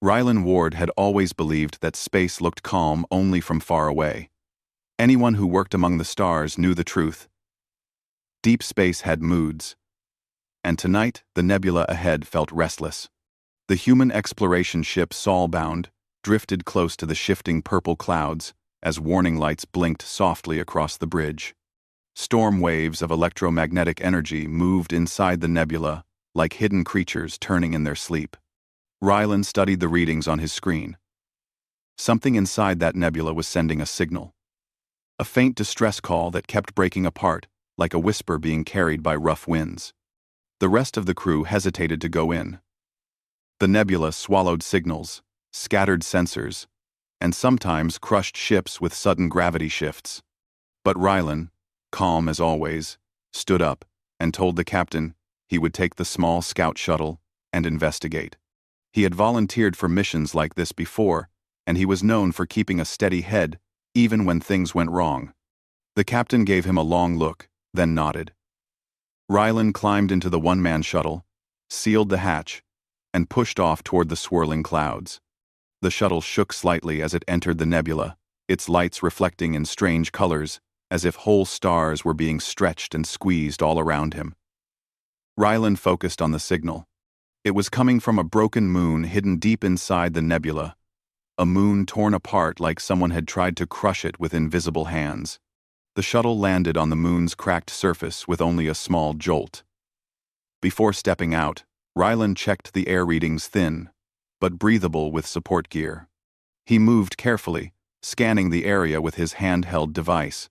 Rylan Ward had always believed that space looked calm only from far away. Anyone who worked among the stars knew the truth. Deep space had moods. And tonight, the nebula ahead felt restless. The human exploration ship Solbound drifted close to the shifting purple clouds as warning lights blinked softly across the bridge. Storm waves of electromagnetic energy moved inside the nebula like hidden creatures turning in their sleep. Rylan studied the readings on his screen. Something inside that nebula was sending a signal. A faint distress call that kept breaking apart, like a whisper being carried by rough winds. The rest of the crew hesitated to go in. The nebula swallowed signals, scattered sensors, and sometimes crushed ships with sudden gravity shifts. But Rylan, calm as always, stood up and told the captain he would take the small scout shuttle and investigate. He had volunteered for missions like this before, and he was known for keeping a steady head even when things went wrong. The captain gave him a long look, then nodded. Rylan climbed into the one-man shuttle, sealed the hatch, and pushed off toward the swirling clouds. The shuttle shook slightly as it entered the nebula, its lights reflecting in strange colors, as if whole stars were being stretched and squeezed all around him. Rylan focused on the signal. It was coming from a broken moon hidden deep inside the nebula, a moon torn apart like someone had tried to crush it with invisible hands. The shuttle landed on the moon's cracked surface with only a small jolt. Before stepping out, Rylan checked the air readings thin, but breathable with support gear. He moved carefully, scanning the area with his handheld device.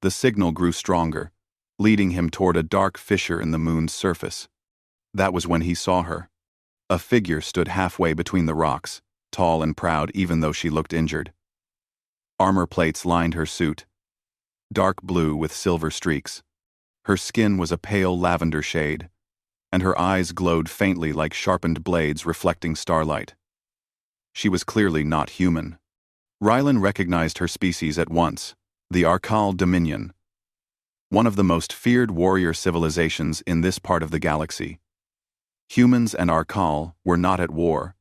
The signal grew stronger, leading him toward a dark fissure in the moon's surface. That was when he saw her. A figure stood halfway between the rocks, tall and proud even though she looked injured. Armor plates lined her suit, dark blue with silver streaks. Her skin was a pale lavender shade, and her eyes glowed faintly like sharpened blades reflecting starlight. She was clearly not human. Rylan recognized her species at once, the Arcal Dominion, one of the most feared warrior civilizations in this part of the galaxy. Humans and Arcal were not at war,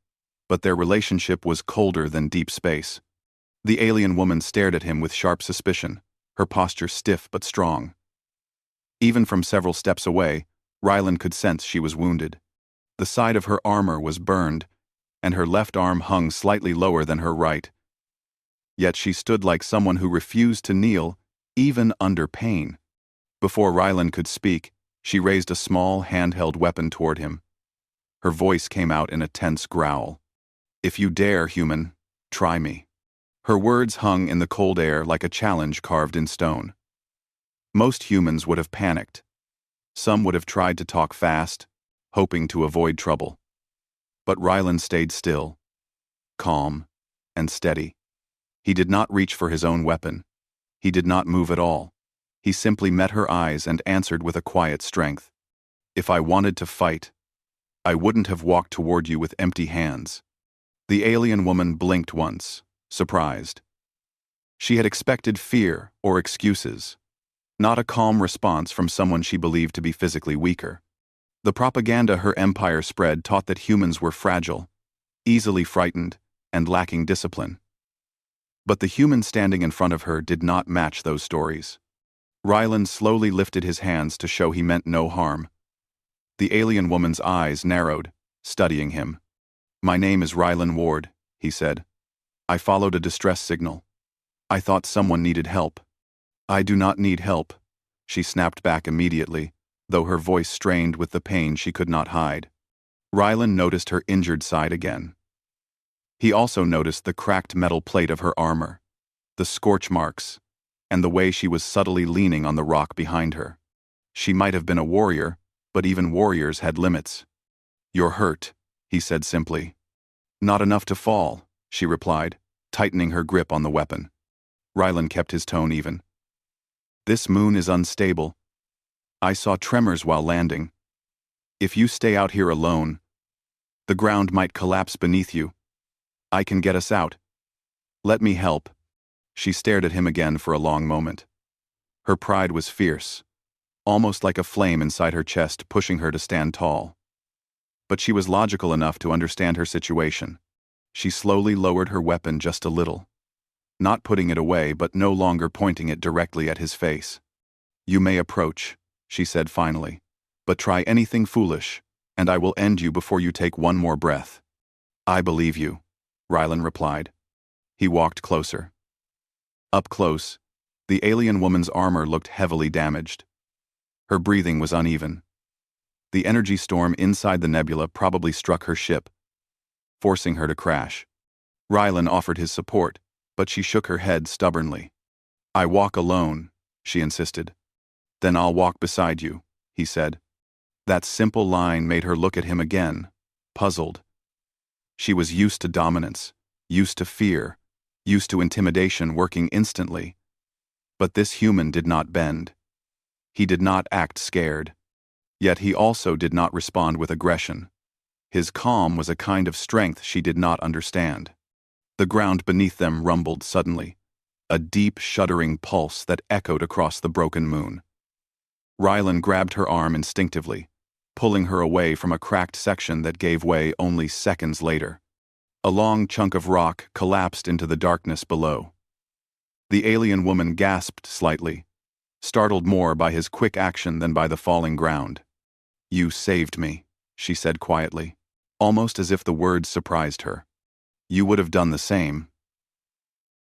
but their relationship was colder than deep space. The alien woman stared at him with sharp suspicion, her posture stiff but strong. Even from several steps away, Rylan could sense she was wounded. The side of her armor was burned, and her left arm hung slightly lower than her right. Yet she stood like someone who refused to kneel, even under pain. Before Rylan could speak, she raised a small, handheld weapon toward him. Her voice came out in a tense growl. "If you dare, human, try me." Her words hung in the cold air like a challenge carved in stone. Most humans would have panicked. Some would have tried to talk fast, hoping to avoid trouble. But Rylan stayed still, calm, and steady. He did not reach for his own weapon. He did not move at all. He simply met her eyes and answered with a quiet strength. "If I wanted to fight, I wouldn't have walked toward you with empty hands." The alien woman blinked once, surprised. She had expected fear or excuses, not a calm response from someone she believed to be physically weaker. The propaganda her empire spread taught that humans were fragile, easily frightened, and lacking discipline. But the human standing in front of her did not match those stories. Rylan slowly lifted his hands to show he meant no harm. The alien woman's eyes narrowed, studying him. "My name is Rylan Ward," he said. "I followed a distress signal. I thought someone needed help." "I do not need help," she snapped back immediately, though her voice strained with the pain she could not hide. Rylan noticed her injured side again. He also noticed the cracked metal plate of her armor, the scorch marks, and the way she was subtly leaning on the rock behind her. She might have been a warrior, but even warriors had limits. "You're hurt," he said simply. "Not enough to fall," she replied, tightening her grip on the weapon. Rylan kept his tone even. "This moon is unstable. I saw tremors while landing. If you stay out here alone, the ground might collapse beneath you. I can get us out. Let me help." She stared at him again for a long moment. Her pride was fierce, almost like a flame inside her chest pushing her to stand tall. But she was logical enough to understand her situation. She slowly lowered her weapon just a little, not putting it away but no longer pointing it directly at his face. "You may approach," she said finally, "but try anything foolish, and I will end you before you take one more breath." "I believe you," Rylan replied. He walked closer. Up close, the alien woman's armor looked heavily damaged. Her breathing was uneven. The energy storm inside the nebula probably struck her ship, forcing her to crash. Rylan offered his support, but she shook her head stubbornly. "I walk alone," she insisted. "Then I'll walk beside you," he said. That simple line made her look at him again, puzzled. She was used to dominance, used to fear, used to intimidation working instantly. But this human did not bend. He did not act scared. Yet he also did not respond with aggression. His calm was a kind of strength she did not understand. The ground beneath them rumbled suddenly, a deep, shuddering pulse that echoed across the broken moon. Rylan grabbed her arm instinctively, pulling her away from a cracked section that gave way only seconds later. A long chunk of rock collapsed into the darkness below. The alien woman gasped slightly, startled more by his quick action than by the falling ground. "You saved me," she said quietly, almost as if the words surprised her. "You would have done the same,"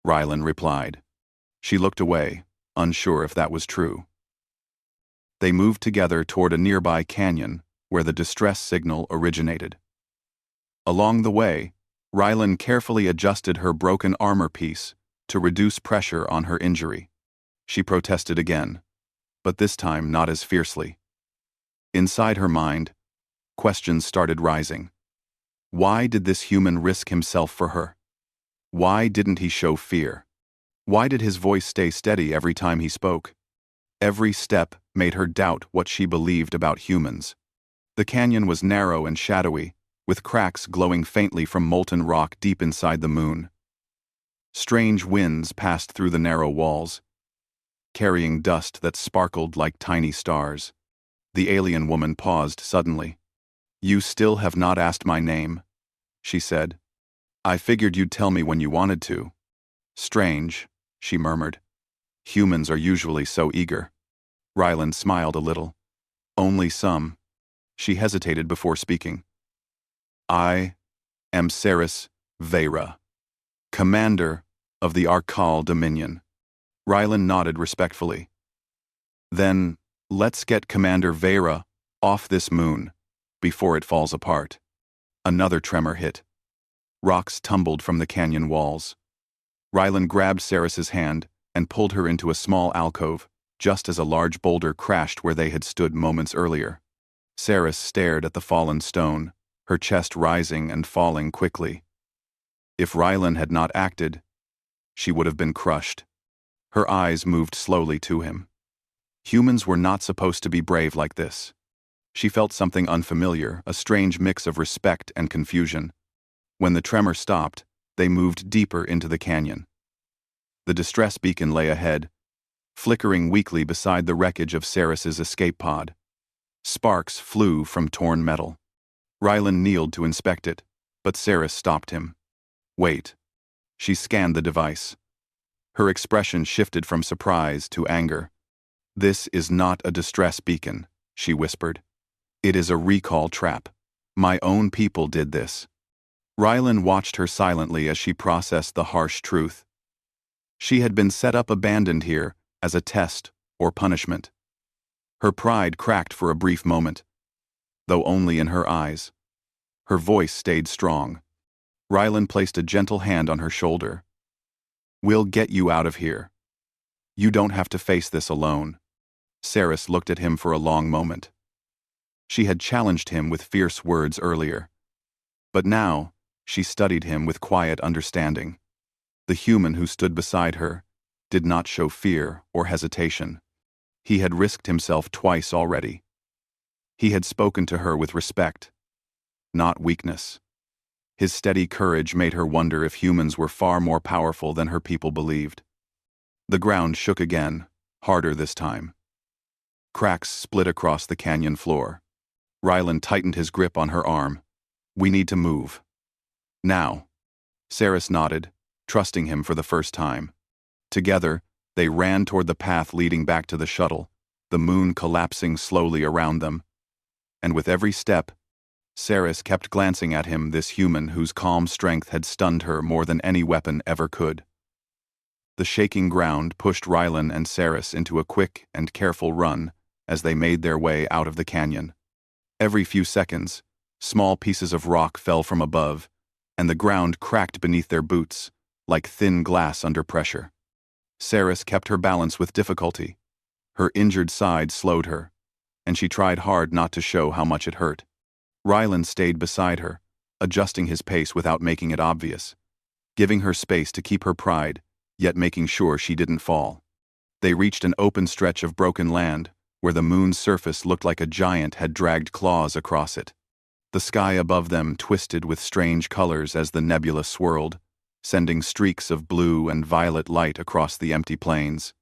Rylan replied. She looked away, unsure if that was true. They moved together toward a nearby canyon where the distress signal originated. Along the way, Rylan carefully adjusted her broken armor piece to reduce pressure on her injury. She protested again, but this time not as fiercely. Inside her mind, questions started rising. Why did this human risk himself for her? Why didn't he show fear? Why did his voice stay steady every time he spoke? Every step made her doubt what she believed about humans. The canyon was narrow and shadowy, with cracks glowing faintly from molten rock deep inside the moon. Strange winds passed through the narrow walls, carrying dust that sparkled like tiny stars. The alien woman paused suddenly. "You still have not asked my name," she said. "I figured you'd tell me when you wanted to." "Strange," she murmured. "Humans are usually so eager." Rylan smiled a little. "Only some." She hesitated before speaking. "I am Saris Vera, commander of the Arcal Dominion." Rylan nodded respectfully. "Then, let's get Commander Vera off this moon before it falls apart." Another tremor hit. Rocks tumbled from the canyon walls. Rylan grabbed Saris's hand and pulled her into a small alcove, just as a large boulder crashed where they had stood moments earlier. Saris stared at the fallen stone, her chest rising and falling quickly. If Rylan had not acted, she would have been crushed. Her eyes moved slowly to him. Humans were not supposed to be brave like this. She felt something unfamiliar, a strange mix of respect and confusion. When the tremor stopped, they moved deeper into the canyon. The distress beacon lay ahead, flickering weakly beside the wreckage of Saris's escape pod. Sparks flew from torn metal. Rylan kneeled to inspect it, but Saris stopped him. "Wait." She scanned the device. Her expression shifted from surprise to anger. "This is not a distress beacon," she whispered. "It is a recall trap. My own people did this." Rylan watched her silently as she processed the harsh truth. She had been set up abandoned here as a test or punishment. Her pride cracked for a brief moment, though only in her eyes. Her voice stayed strong. Rylan placed a gentle hand on her shoulder. "We'll get you out of here. You don't have to face this alone." Saris looked at him for a long moment. She had challenged him with fierce words earlier. But now, she studied him with quiet understanding. The human who stood beside her did not show fear or hesitation. He had risked himself twice already. He had spoken to her with respect, not weakness. His steady courage made her wonder if humans were far more powerful than her people believed. The ground shook again, harder this time. Cracks split across the canyon floor. Rylan tightened his grip on her arm. "We need to move. Now." Saris nodded, trusting him for the first time. Together, they ran toward the path leading back to the shuttle, the moon collapsing slowly around them. And with every step, Saris kept glancing at him, this human whose calm strength had stunned her more than any weapon ever could. The shaking ground pushed Rylan and Saris into a quick and careful run as they made their way out of the canyon. Every few seconds, small pieces of rock fell from above, and the ground cracked beneath their boots, like thin glass under pressure. Saris kept her balance with difficulty. Her injured side slowed her, and she tried hard not to show how much it hurt. Rylan stayed beside her, adjusting his pace without making it obvious, giving her space to keep her pride, yet making sure she didn't fall. They reached an open stretch of broken land, where the moon's surface looked like a giant had dragged claws across it. The sky above them twisted with strange colors as the nebula swirled, sending streaks of blue and violet light across the empty plains.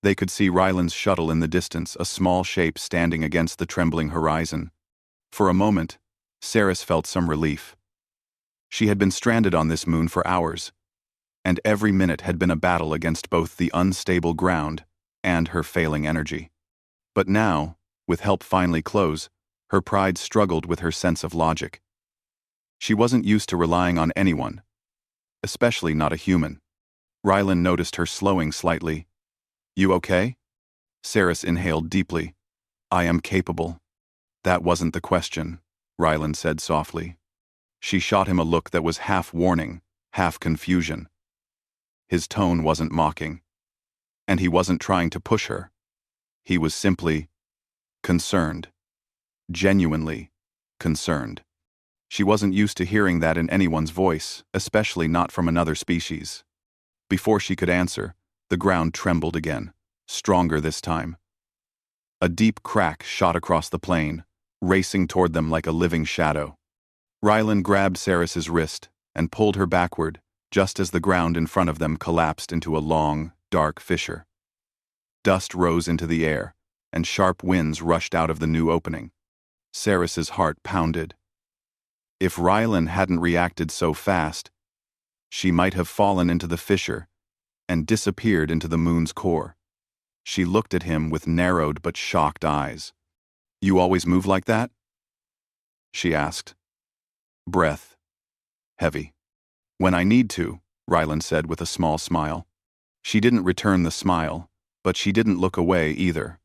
They could see Rylan's shuttle in the distance, a small shape standing against the trembling horizon. For a moment, Saris felt some relief. She had been stranded on this moon for hours, and every minute had been a battle against both the unstable ground and her failing energy. But now, with help finally close, her pride struggled with her sense of logic. She wasn't used to relying on anyone, especially not a human. Rylan noticed her slowing slightly. "You okay?" Saris inhaled deeply. "I am capable." "That wasn't the question," Rylan said softly. She shot him a look that was half warning, half confusion. His tone wasn't mocking, and he wasn't trying to push her. He was simply concerned. Genuinely concerned. She wasn't used to hearing that in anyone's voice, especially not from another species. Before she could answer, the ground trembled again, stronger this time. A deep crack shot across the plain, racing toward them like a living shadow. Rylan grabbed Saris's wrist and pulled her backward, just as the ground in front of them collapsed into a long, dark fissure. Dust rose into the air, and sharp winds rushed out of the new opening. Saris's heart pounded. If Rylan hadn't reacted so fast, she might have fallen into the fissure and disappeared into the moon's core. She looked at him with narrowed but shocked eyes. "You always move like that?" she asked. Breath heavy. "When I need to," Rylan said with a small smile. She didn't return the smile, but she didn't look away either.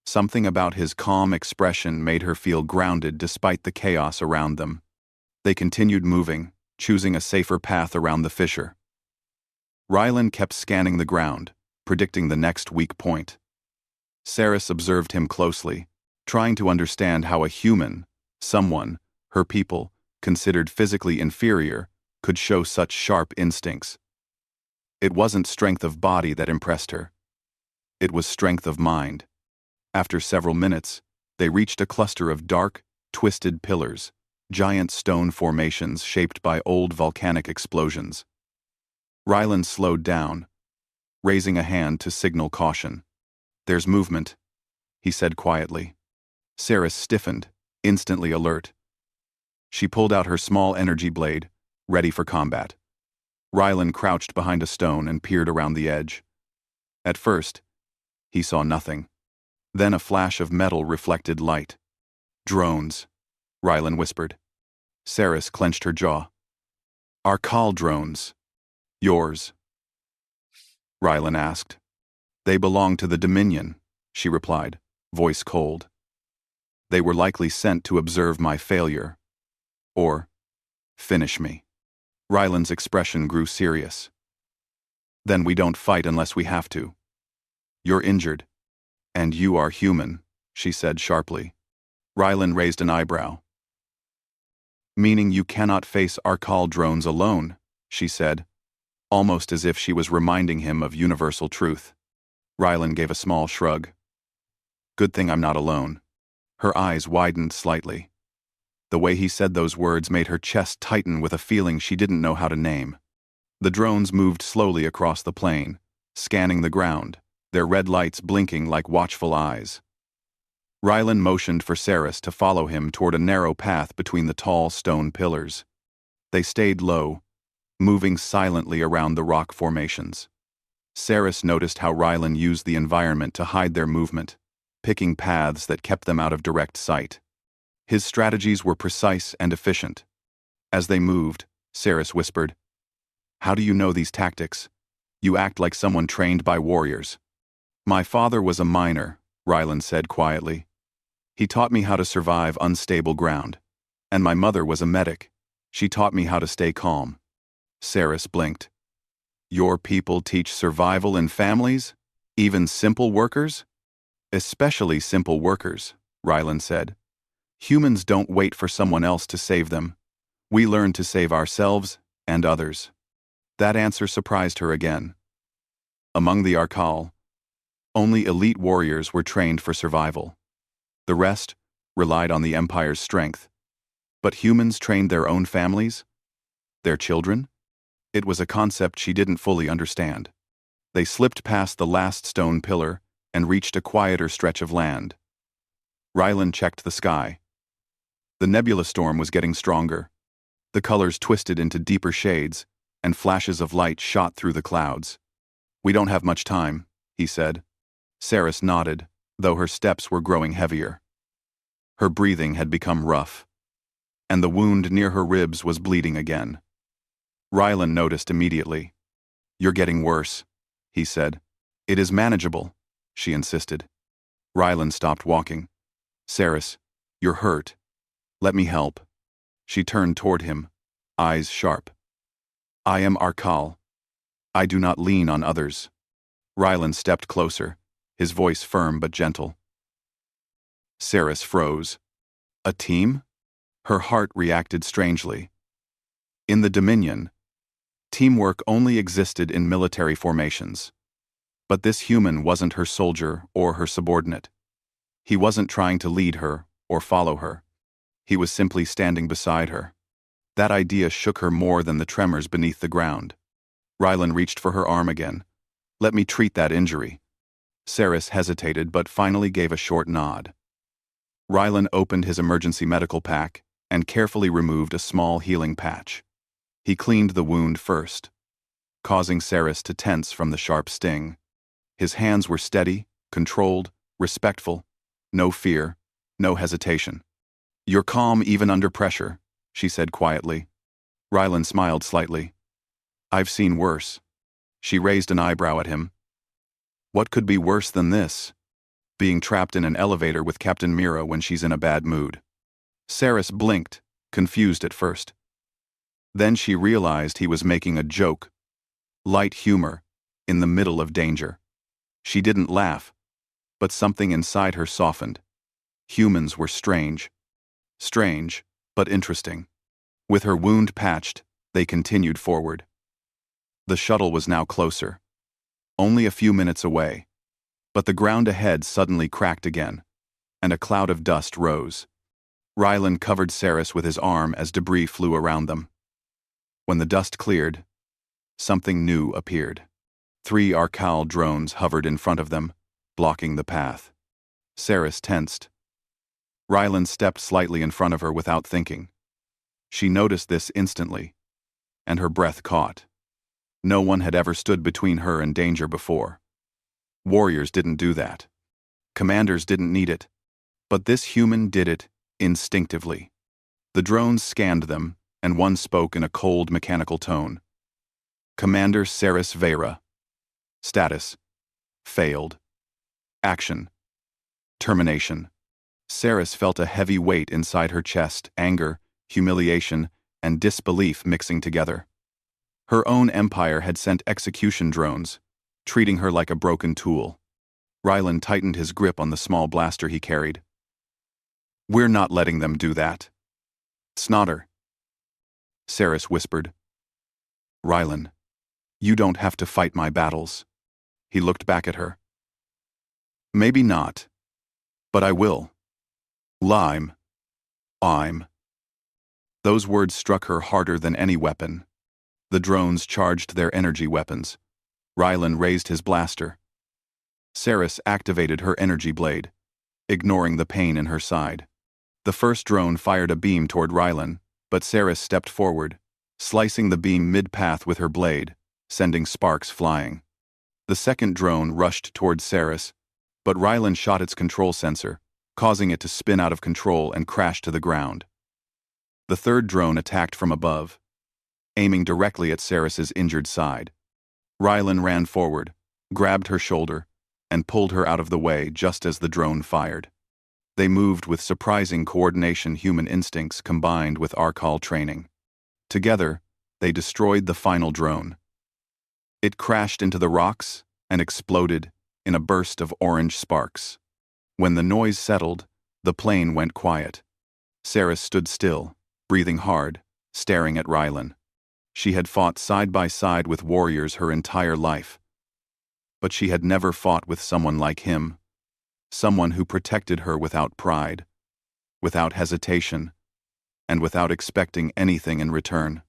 Something about his calm expression made her feel grounded despite the chaos around them. They continued moving, choosing a safer path around the fissure. Rylan kept scanning the ground, predicting the next weak point. Saris observed him closely, trying to understand how a human, someone, her people, considered physically inferior, could show such sharp instincts. It wasn't strength of body that impressed her. It was strength of mind. After several minutes, they reached a cluster of dark, twisted pillars, giant stone formations shaped by old volcanic explosions. Rylan slowed down, raising a hand to signal caution. "There's movement," he said quietly. Saris stiffened, instantly alert. She pulled out her small energy blade, ready for combat. Rylan crouched behind a stone and peered around the edge. At first, he saw nothing. Then a flash of metal reflected light. "Drones," Rylan whispered. Saris clenched her jaw. "Our call drones." "Yours?" Rylan asked. "They belong to the Dominion," she replied, voice cold. "They were likely sent to observe my failure. Or finish me." Rylan's expression grew serious. "Then we don't fight unless we have to. You're injured. And you are human," she said sharply. Rylan raised an eyebrow. "Meaning you cannot face our call drones alone," she said, almost as if she was reminding him of universal truth. Rylan gave a small shrug. "Good thing I'm not alone." Her eyes widened slightly. The way he said those words made her chest tighten with a feeling she didn't know how to name. The drones moved slowly across the plain, scanning the ground, their red lights blinking like watchful eyes. Rylan motioned for Saris to follow him toward a narrow path between the tall stone pillars. They stayed low, moving silently around the rock formations. Saris noticed how Rylan used the environment to hide their movement, picking paths that kept them out of direct sight. His strategies were precise and efficient. As they moved, Saris whispered, "How do you know these tactics? You act like someone trained by warriors." "My father was a miner," Rylan said quietly. "He taught me how to survive unstable ground. And my mother was a medic. She taught me how to stay calm." Saris blinked. "Your people teach survival in families? Even simple workers?" "Especially simple workers," Rylan said. "Humans don't wait for someone else to save them. We learn to save ourselves and others." That answer surprised her again. Among the Arkal, only elite warriors were trained for survival. The rest relied on the Empire's strength. But humans trained their own families? Their children? It was a concept she didn't fully understand. They slipped past the last stone pillar and reached a quieter stretch of land. Rylan checked the sky. The nebula storm was getting stronger. The colors twisted into deeper shades, and flashes of light shot through the clouds. "We don't have much time," he said. Saris nodded, though her steps were growing heavier. Her breathing had become rough, and the wound near her ribs was bleeding again. Rylan noticed immediately. "You're getting worse," he said. "It is manageable," she insisted. Rylan stopped walking. "Saris, you're hurt. Let me help." She turned toward him, eyes sharp. "I am Arkal. I do not lean on others." Rylan stepped closer, his voice firm but gentle. Saris froze. A team? Her heart reacted strangely. In the Dominion, teamwork only existed in military formations. But this human wasn't her soldier or her subordinate. He wasn't trying to lead her or follow her. He was simply standing beside her. That idea shook her more than the tremors beneath the ground. Rylan reached for her arm again. "Let me treat that injury." Saris hesitated but finally gave a short nod. Rylan opened his emergency medical pack and carefully removed a small healing patch. He cleaned the wound first, causing Saris to tense from the sharp sting. His hands were steady, controlled, respectful. No fear, no hesitation. "You're calm even under pressure," she said quietly. Rylan smiled slightly. "I've seen worse." She raised an eyebrow at him. "What could be worse than this? Being trapped in an elevator with Captain Mira when she's in a bad mood." Saris blinked, confused at first. Then she realized he was making a joke. Light humor, in the middle of danger. She didn't laugh, but something inside her softened. Humans were strange. Strange, but interesting. With her wound patched, they continued forward. The shuttle was now closer. Only a few minutes away. But the ground ahead suddenly cracked again, and a cloud of dust rose. Rylan covered Saris with his arm as debris flew around them. When the dust cleared, something new appeared. 3 Arkal drones hovered in front of them, blocking the path. Saris tensed. Rylan stepped slightly in front of her without thinking. She noticed this instantly, and her breath caught. No one had ever stood between her and danger before. Warriors didn't do that. Commanders didn't need it. But this human did it instinctively. The drones scanned them, and one spoke in a cold, mechanical tone. "Commander Saris Vera. Status: failed. Action: termination." Saris felt a heavy weight inside her chest, anger, humiliation, and disbelief mixing together. Her own empire had sent execution drones, treating her like a broken tool. Rylan tightened his grip on the small blaster he carried. "We're not letting them do that." "Snotter," Saris whispered. "Rylan, you don't have to fight my battles." He looked back at her. "Maybe not, but I will. Lime. I'm." Those words struck her harder than any weapon. The drones charged their energy weapons. Rylan raised his blaster. Saris activated her energy blade, ignoring the pain in her side. The first drone fired a beam toward Rylan, but Saris stepped forward, slicing the beam mid-path with her blade, sending sparks flying. The second drone rushed toward Saris, but Rylan shot its control sensor, causing it to spin out of control and crash to the ground. The third drone attacked from above, aiming directly at Saris's injured side. Rylan ran forward, grabbed her shoulder, and pulled her out of the way just as the drone fired. They moved with surprising coordination, human instincts combined with Arcall training. Together, they destroyed the final drone. It crashed into the rocks and exploded in a burst of orange sparks. When the noise settled, the plane went quiet. Saris stood still, breathing hard, staring at Rylan. She had fought side by side with warriors her entire life. But she had never fought with someone like him, someone who protected her without pride, without hesitation, and without expecting anything in return.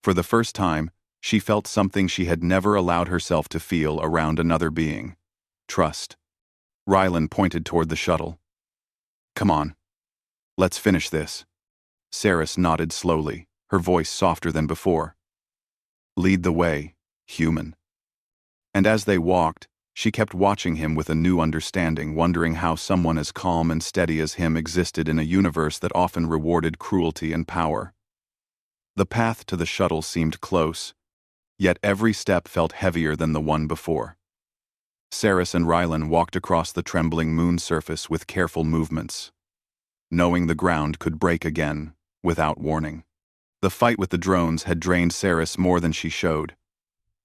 For the first time, she felt something she had never allowed herself to feel around another being: trust. Rylan pointed toward the shuttle. "Come on. Let's finish this." Saris nodded slowly, her voice softer than before. "Lead the way, human." And as they walked, she kept watching him with a new understanding, wondering how someone as calm and steady as him existed in a universe that often rewarded cruelty and power. The path to the shuttle seemed close, yet every step felt heavier than the one before. Saris and Rylan walked across the trembling moon surface with careful movements, knowing the ground could break again, without warning. The fight with the drones had drained Saris more than she showed.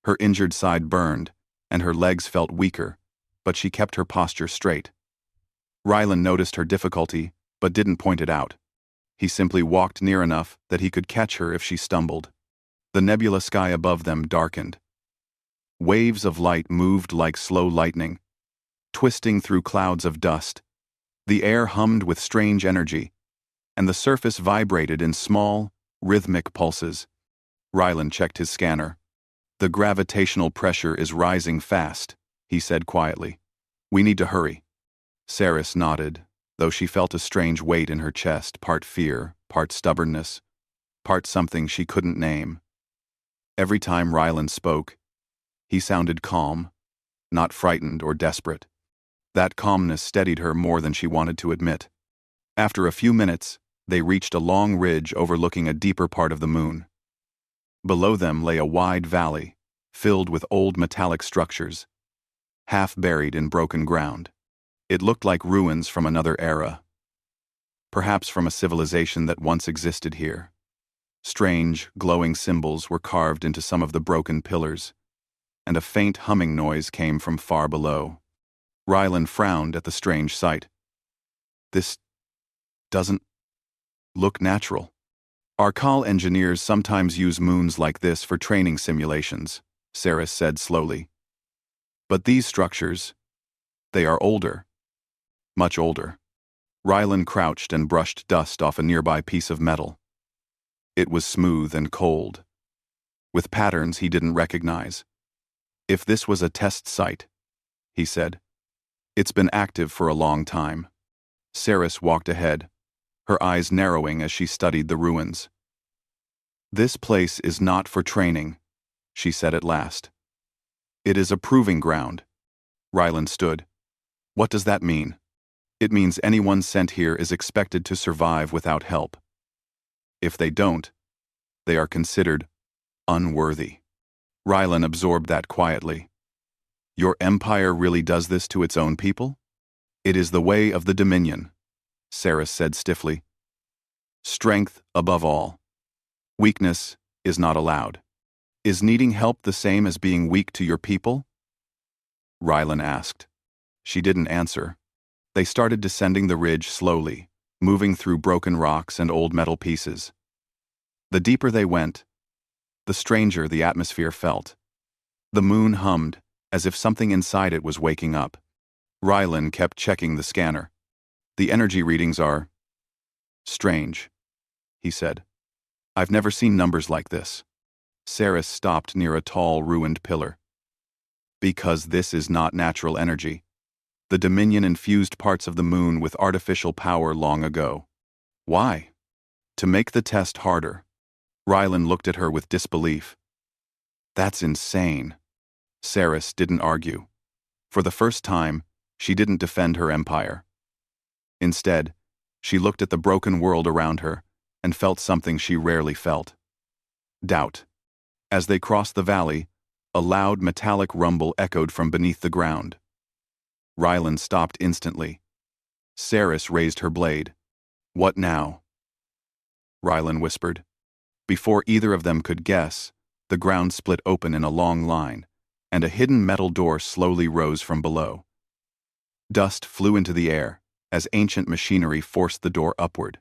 Her injured side burned, and her legs felt weaker, but she kept her posture straight. Rylan noticed her difficulty, but didn't point it out. He simply walked near enough that he could catch her if she stumbled. The nebula sky above them darkened. Waves of light moved like slow lightning, twisting through clouds of dust. The air hummed with strange energy, and the surface vibrated in small, rhythmic pulses. Rylan checked his scanner. "The gravitational pressure is rising fast," he said quietly. "We need to hurry." Saris nodded, though she felt a strange weight in her chest, part fear, part stubbornness, part something she couldn't name. Every time Rylan spoke, he sounded calm, not frightened or desperate. That calmness steadied her more than she wanted to admit. After a few minutes, they reached a long ridge overlooking a deeper part of the moon. Below them lay a wide valley, filled with old metallic structures, half buried in broken ground. It looked like ruins from another era, perhaps from a civilization that once existed here. Strange, glowing symbols were carved into some of the broken pillars, and a faint humming noise came from far below. Rylan frowned at the strange sight. "This doesn't look natural." "Arcall engineers sometimes use moons like this for training simulations," Saris said slowly. "But these structures, they are older. Much older." Rylan crouched and brushed dust off a nearby piece of metal. It was smooth and cold, with patterns he didn't recognize. "If this was a test site," he said, "it's been active for a long time." Saris walked ahead, her eyes narrowing as she studied the ruins. "This place is not for training," she said at last. "It is a proving ground." Rylan stood. "What does that mean?" "It means anyone sent here is expected to survive without help. If they don't, they are considered unworthy." Rylan absorbed that quietly. "Your empire really does this to its own people?" "It is the way of the Dominion," Saris said stiffly. "Strength above all. Weakness is not allowed." "Is needing help the same as being weak to your people?" Rylan asked. She didn't answer. They started descending the ridge slowly, moving through broken rocks and old metal pieces. The deeper they went, the stranger the atmosphere felt. The moon hummed, as if something inside it was waking up. Rylan kept checking the scanner. "The energy readings are strange," he said. "I've never seen numbers like this." Saris stopped near a tall, ruined pillar. "Because this is not natural energy. The Dominion infused parts of the moon with artificial power long ago." "Why?" "To make the test harder. Rylan looked at her with disbelief. That's insane. Saris didn't argue. For the first time, she didn't defend her empire. Instead, she looked at the broken world around her and felt something she rarely felt. Doubt. As they crossed the valley, a loud metallic rumble echoed from beneath the ground. Rylan stopped instantly. Saris raised her blade. What now? Rylan whispered. Before either of them could guess, the ground split open in a long line, and a hidden metal door slowly rose from below. Dust flew into the air as ancient machinery forced the door upward.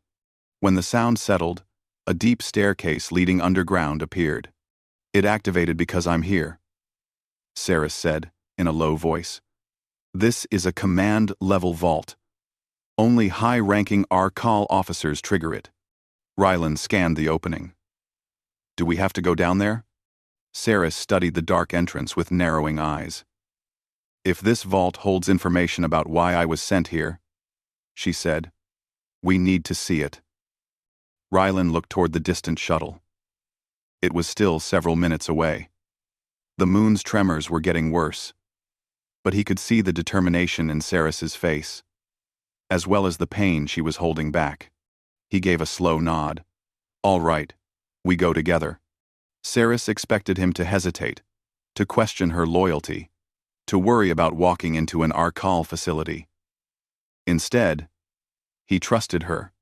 When the sound settled, a deep staircase leading underground appeared. It activated because I'm here, Saris said in a low voice. This is a command-level vault. Only high-ranking Arcal officers trigger it. Rylan scanned the opening. Do we have to go down there? Saris studied the dark entrance with narrowing eyes. If this vault holds information about why I was sent here, she said, we need to see it. Rylan looked toward the distant shuttle. It was still several minutes away. The moon's tremors were getting worse, but he could see the determination in Saris's face, as well as the pain she was holding back. He gave a slow nod. All right, we go together. Saris expected him to hesitate, to question her loyalty, to worry about walking into an Arcal facility. Instead, he trusted her.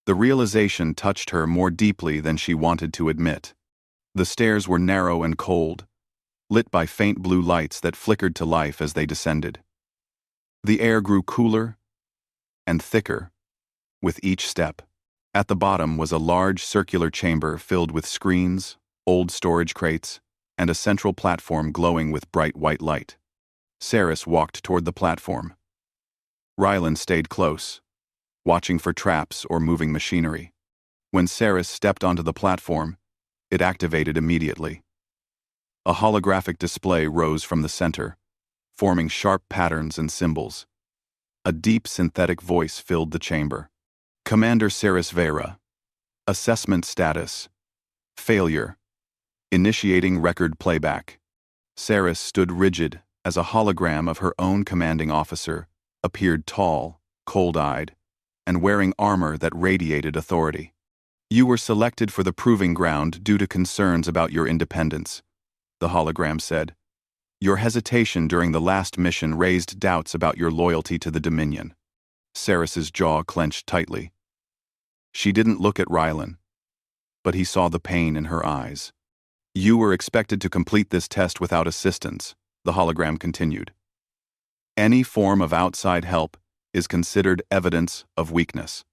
The realization touched her more deeply than she wanted to admit. The stairs were narrow and cold, lit by faint blue lights that flickered to life as they descended. The air grew cooler and thicker with each step. At the bottom was a large circular chamber filled with screens, old storage crates, and a central platform glowing with bright white light. Saris walked toward the platform. Rylan stayed close, watching for traps or moving machinery. When Saris stepped onto the platform, it activated immediately. A holographic display rose from the center, forming sharp patterns and symbols. A deep synthetic voice filled the chamber. Commander Saris Vera. Assessment status. Failure. Initiating record playback. Saris stood rigid as a hologram of her own commanding officer appeared tall, cold-eyed, and wearing armor that radiated authority. You were selected for the proving ground due to concerns about your independence, the hologram said. Your hesitation during the last mission raised doubts about your loyalty to the Dominion. Saris's jaw clenched tightly. She didn't look at Rylan, but he saw the pain in her eyes. You were expected to complete this test without assistance, the hologram continued. Any form of outside help is considered evidence of weakness.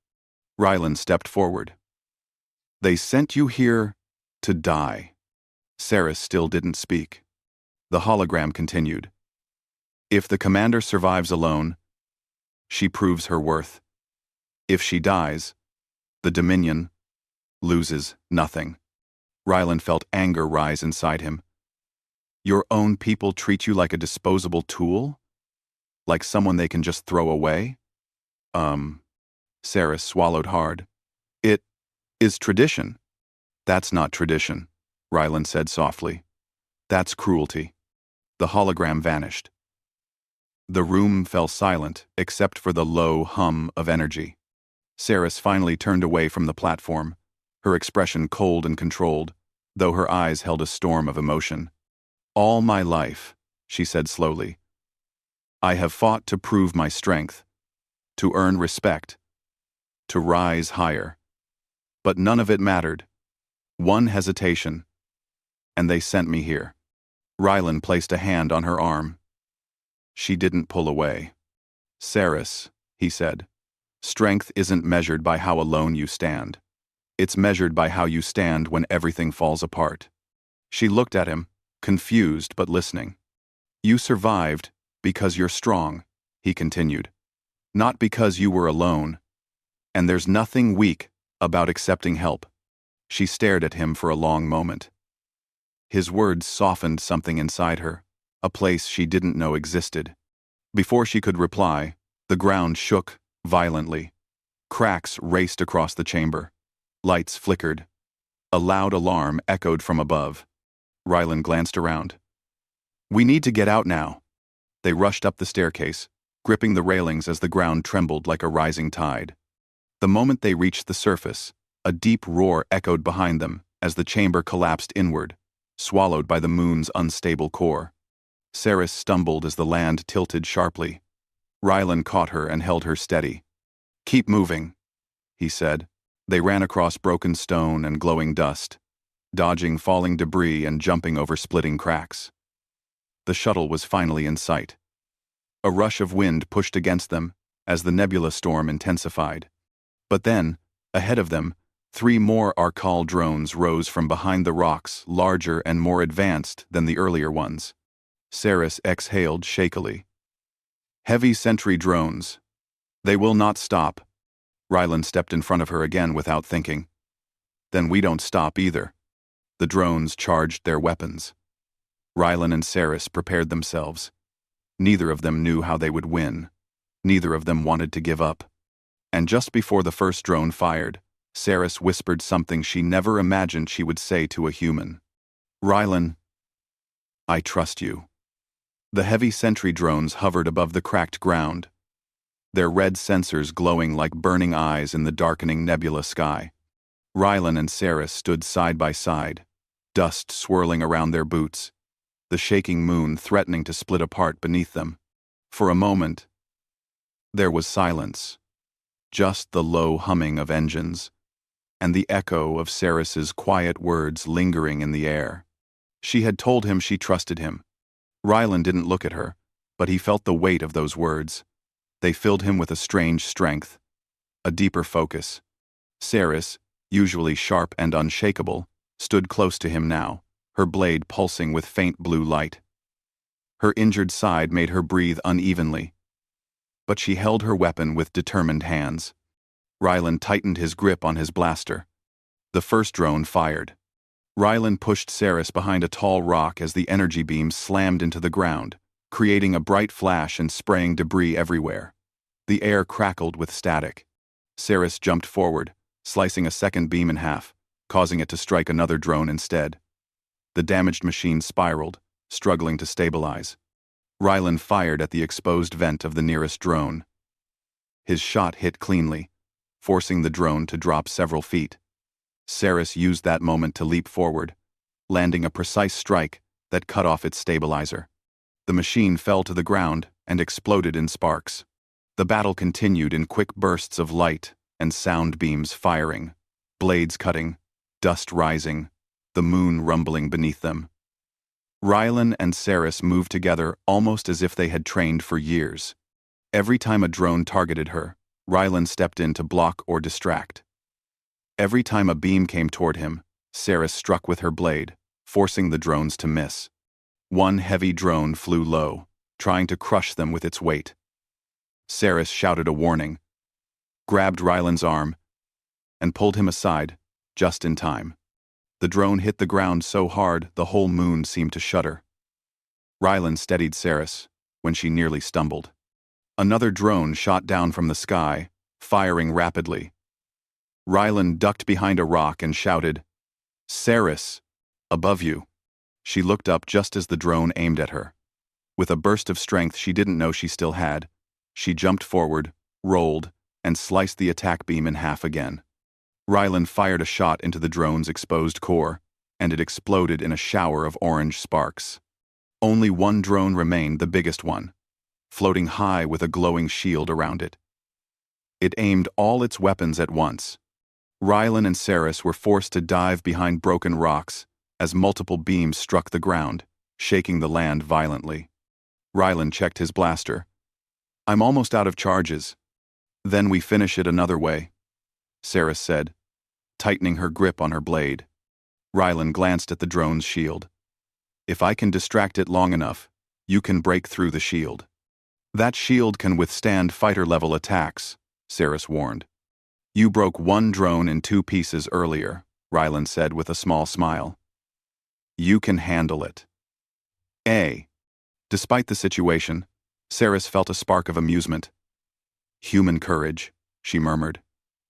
Rylan stepped forward. They sent you here to die. Saris still didn't speak. The hologram continued. If the commander survives alone, she proves her worth. If she dies, the Dominion loses nothing. Rylan felt anger rise inside him. Your own people treat you like a disposable tool? Like someone they can just throw away? Saris swallowed hard. It is tradition. That's not tradition, Rylan said softly. That's cruelty. The hologram vanished. The room fell silent except for the low hum of energy. Saris finally turned away from the platform, her expression cold and controlled, though her eyes held a storm of emotion. All my life, she said slowly, I have fought to prove my strength, to earn respect, to rise higher. But none of it mattered. One hesitation, and they sent me here. Rylan placed a hand on her arm. She didn't pull away. Saris, he said, strength isn't measured by how alone you stand. It's measured by how you stand when everything falls apart. She looked at him, confused but listening. You survived because you're strong, he continued. Not because you were alone. And there's nothing weak about accepting help. She stared at him for a long moment. His words softened something inside her, a place she didn't know existed. Before she could reply, the ground shook violently. Cracks raced across the chamber. Lights flickered. A loud alarm echoed from above. Rylan glanced around. "We need to get out now." They rushed up the staircase, gripping the railings as the ground trembled like a rising tide. The moment they reached the surface, a deep roar echoed behind them as the chamber collapsed inward, swallowed by the moon's unstable core. Saris stumbled as the land tilted sharply. Rylan caught her and held her steady. "Keep moving," he said. They ran across broken stone and glowing dust, dodging falling debris and jumping over splitting cracks. The shuttle was finally in sight. A rush of wind pushed against them as the nebula storm intensified. But then, ahead of them, 3 more Arcal drones rose from behind the rocks, larger and more advanced than the earlier ones. Saris exhaled shakily. "Heavy sentry drones. They will not stop." Rylan stepped in front of her again without thinking. "Then we don't stop either." The drones charged their weapons. Rylan and Saris prepared themselves. Neither of them knew how they would win. Neither of them wanted to give up. And just before the first drone fired, Saris whispered something she never imagined she would say to a human. "Rylan, I trust you." The heavy sentry drones hovered above the cracked ground, their red sensors glowing like burning eyes in the darkening nebula sky. Rylan and Saris stood side by side, dust swirling around their boots, the shaking moon threatening to split apart beneath them. For a moment, there was silence, just the low humming of engines, and the echo of Saris's quiet words lingering in the air. She had told him she trusted him. Rylan didn't look at her, but he felt the weight of those words. They filled him with a strange strength, a deeper focus. Saris, usually sharp and unshakable, stood close to him now, her blade pulsing with faint blue light. Her injured side made her breathe unevenly, but she held her weapon with determined hands. Rylan tightened his grip on his blaster. The first drone fired. Rylan pushed Saris behind a tall rock as the energy beam slammed into the ground, creating a bright flash and spraying debris everywhere. The air crackled with static. Saris jumped forward, slicing a second beam in half, causing it to strike another drone instead. The damaged machine spiraled, struggling to stabilize. Rylan fired at the exposed vent of the nearest drone. His shot hit cleanly, forcing the drone to drop several feet. Saris used that moment to leap forward, landing a precise strike that cut off its stabilizer. The machine fell to the ground and exploded in sparks. The battle continued in quick bursts of light and sound beams firing, blades cutting, dust rising, the moon rumbling beneath them. Rylan and Saris moved together almost as if they had trained for years. Every time a drone targeted her, Rylan stepped in to block or distract. Every time a beam came toward him, Saris struck with her blade, forcing the drones to miss. One heavy drone flew low, trying to crush them with its weight. Saris shouted a warning, grabbed Rylan's arm, and pulled him aside, just in time. The drone hit the ground so hard the whole moon seemed to shudder. Rylan steadied Saris when she nearly stumbled. Another drone shot down from the sky, firing rapidly. Rylan ducked behind a rock and shouted, "Saris, above you." She looked up just as the drone aimed at her. With a burst of strength she didn't know she still had, she jumped forward, rolled, and sliced the attack beam in half again. Rylan fired a shot into the drone's exposed core, and it exploded in a shower of orange sparks. Only one drone remained, the biggest one, floating high with a glowing shield around it. It aimed all its weapons at once. Rylan and Saris were forced to dive behind broken rocks as multiple beams struck the ground, shaking the land violently. Rylan checked his blaster. "I'm almost out of charges." "Then we finish it another way," Saris said, tightening her grip on her blade. Rylan glanced at the drone's shield. "If I can distract it long enough, you can break through the shield." "That shield can withstand fighter-level attacks," Saris warned. "You broke one drone in 2 pieces earlier," Rylan said with a small smile. "You can handle it." Despite the situation, Saris felt a spark of amusement. "Human courage," she murmured.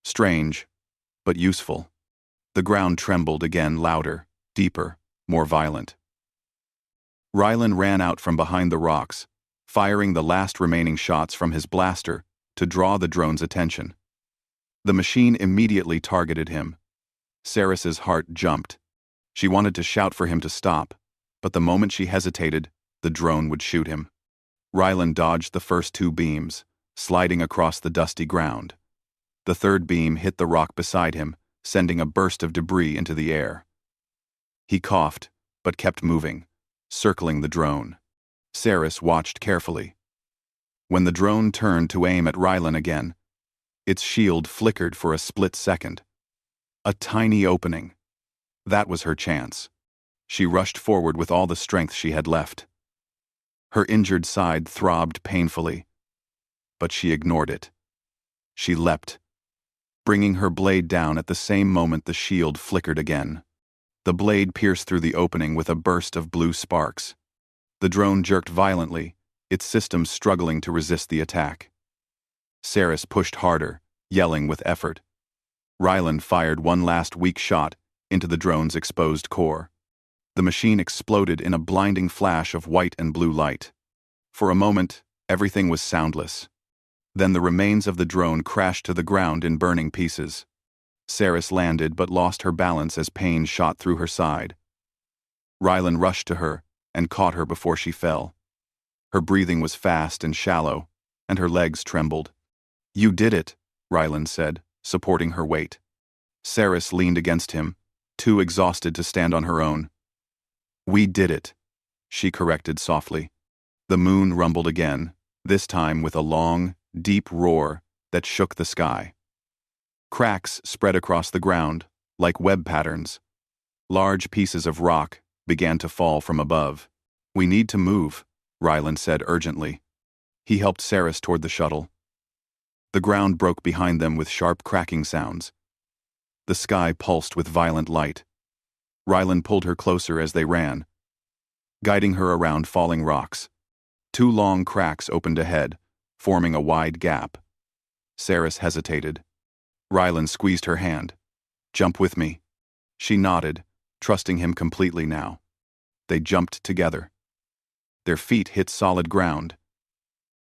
"Strange, but useful." The ground trembled again, louder, deeper, more violent. Rylan ran out from behind the rocks, firing the last remaining shots from his blaster to draw the drone's attention. The machine immediately targeted him. Saris's heart jumped. She wanted to shout for him to stop, but the moment she hesitated, the drone would shoot him. Rylan dodged the first two beams, sliding across the dusty ground. The third beam hit the rock beside him, sending a burst of debris into the air. He coughed, but kept moving, circling the drone. Saris watched carefully. When the drone turned to aim at Rylan again, its shield flickered for a split second. A tiny opening. That was her chance. She rushed forward with all the strength she had left. Her injured side throbbed painfully, but she ignored it. She leapt, bringing her blade down at the same moment the shield flickered again. The blade pierced through the opening with a burst of blue sparks. The drone jerked violently, its systems struggling to resist the attack. Saris pushed harder, yelling with effort. Rylan fired one last weak shot into the drone's exposed core. The machine exploded in a blinding flash of white and blue light. For a moment, everything was soundless. Then the remains of the drone crashed to the ground in burning pieces. Saris landed but lost her balance as pain shot through her side. Rylan rushed to her and caught her before she fell. Her breathing was fast and shallow, and her legs trembled. "You did it," Rylan said, supporting her weight. Saris leaned against him, too exhausted to stand on her own. "We did it," she corrected softly. The moon rumbled again, this time with a long, deep roar that shook the sky. Cracks spread across the ground, like web patterns. Large pieces of rock began to fall from above. "We need to move," Rylan said urgently. He helped Saris toward the shuttle. The ground broke behind them with sharp cracking sounds. The sky pulsed with violent light. Rylan pulled her closer as they ran, guiding her around falling rocks. Two long cracks opened ahead, forming a wide gap. Saris hesitated. Rylan squeezed her hand. "Jump with me." She nodded, trusting him completely now. They jumped together. Their feet hit solid ground,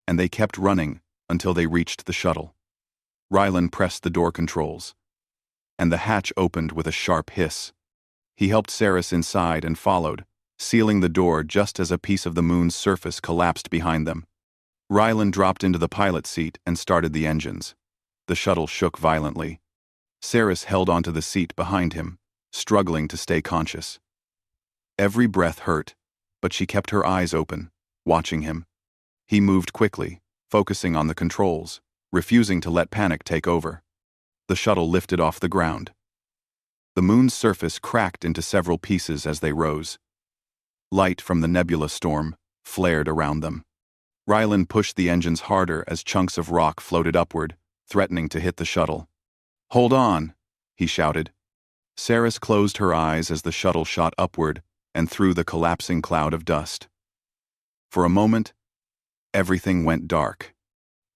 and they kept running until they reached the shuttle. Rylan pressed the door controls, and the hatch opened with a sharp hiss. He helped Saris inside and followed, sealing the door just as a piece of the moon's surface collapsed behind them. Rylan dropped into the pilot seat and started the engines. The shuttle shook violently. Saris held onto the seat behind him, struggling to stay conscious. Every breath hurt, but she kept her eyes open, watching him. He moved quickly, focusing on the controls, refusing to let panic take over. The shuttle lifted off the ground. The moon's surface cracked into several pieces as they rose. Light from the nebula storm flared around them. Rylan pushed the engines harder as chunks of rock floated upward, threatening to hit the shuttle. "Hold on," he shouted. Saris closed her eyes as the shuttle shot upward and through the collapsing cloud of dust. For a moment, everything went dark.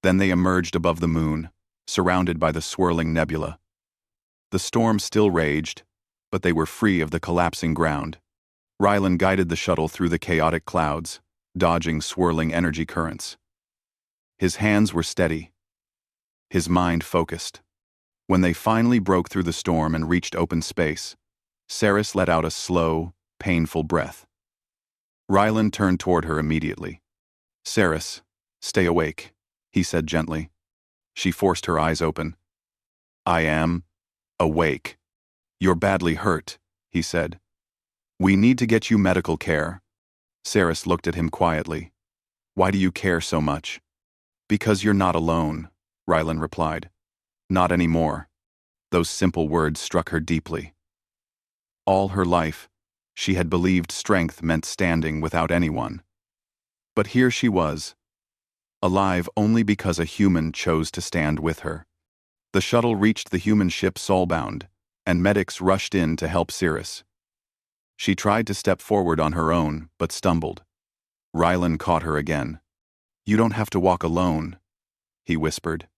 Then they emerged above the moon, surrounded by the swirling nebula. The storm still raged, but they were free of the collapsing ground. Rylan guided the shuttle through the chaotic clouds, dodging swirling energy currents. His hands were steady, his mind focused. When they finally broke through the storm and reached open space, Saris let out a slow, painful breath. Rylan turned toward her immediately. "Saris, stay awake," he said gently. She forced her eyes open. "I am awake." "You're badly hurt," he said. "We need to get you medical care." Saris looked at him quietly. "Why do you care so much?" "Because you're not alone," Rylan replied. "Not anymore." Those simple words struck her deeply. All her life, she had believed strength meant standing without anyone. But here she was, alive only because a human chose to stand with her. The shuttle reached the human ship soulbound, and medics rushed in to help Saris. She tried to step forward on her own, but stumbled. Rylan caught her again. "You don't have to walk alone," he whispered.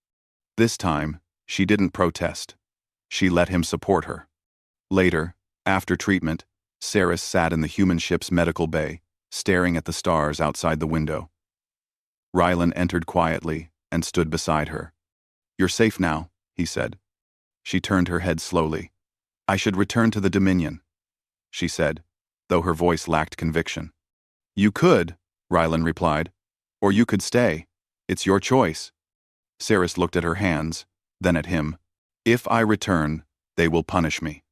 This time, she didn't protest. She let him support her. Later, after treatment, Saris sat in the human ship's medical bay, staring at the stars outside the window. Rylan entered quietly and stood beside her. "You're safe now," he said. She turned her head slowly. "I should return to the Dominion," she said, though her voice lacked conviction. "You could," Rylan replied. "Or you could stay. It's your choice." Saris looked at her hands, then at him. "If I return, they will punish me."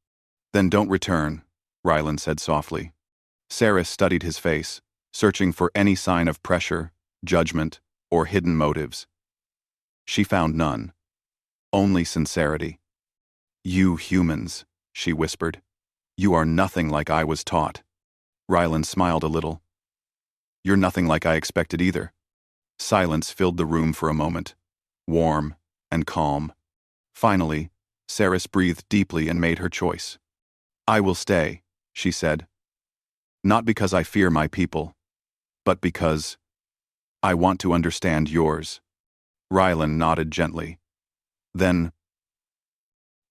"Then don't return," Rylan said softly. Saris studied his face, searching for any sign of pressure, judgment, or hidden motives. She found none. Only sincerity. "You humans," she whispered. "You are nothing like I was taught." Rylan smiled a little. "You're nothing like I expected either." Silence filled the room for a moment, warm and calm. Finally, Saris breathed deeply and made her choice. "I will stay," she said. "Not because I fear my people, but because I want to understand yours." Rylan nodded gently. Then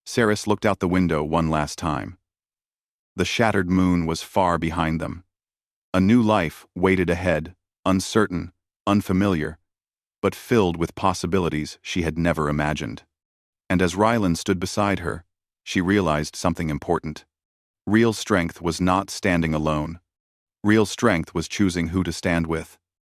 Saris looked out the window one last time. The shattered moon was far behind them. A new life waited ahead, uncertain, unfamiliar, but filled with possibilities she had never imagined. And as Rylan stood beside her, she realized something important. Real strength was not standing alone. Real strength was choosing who to stand with.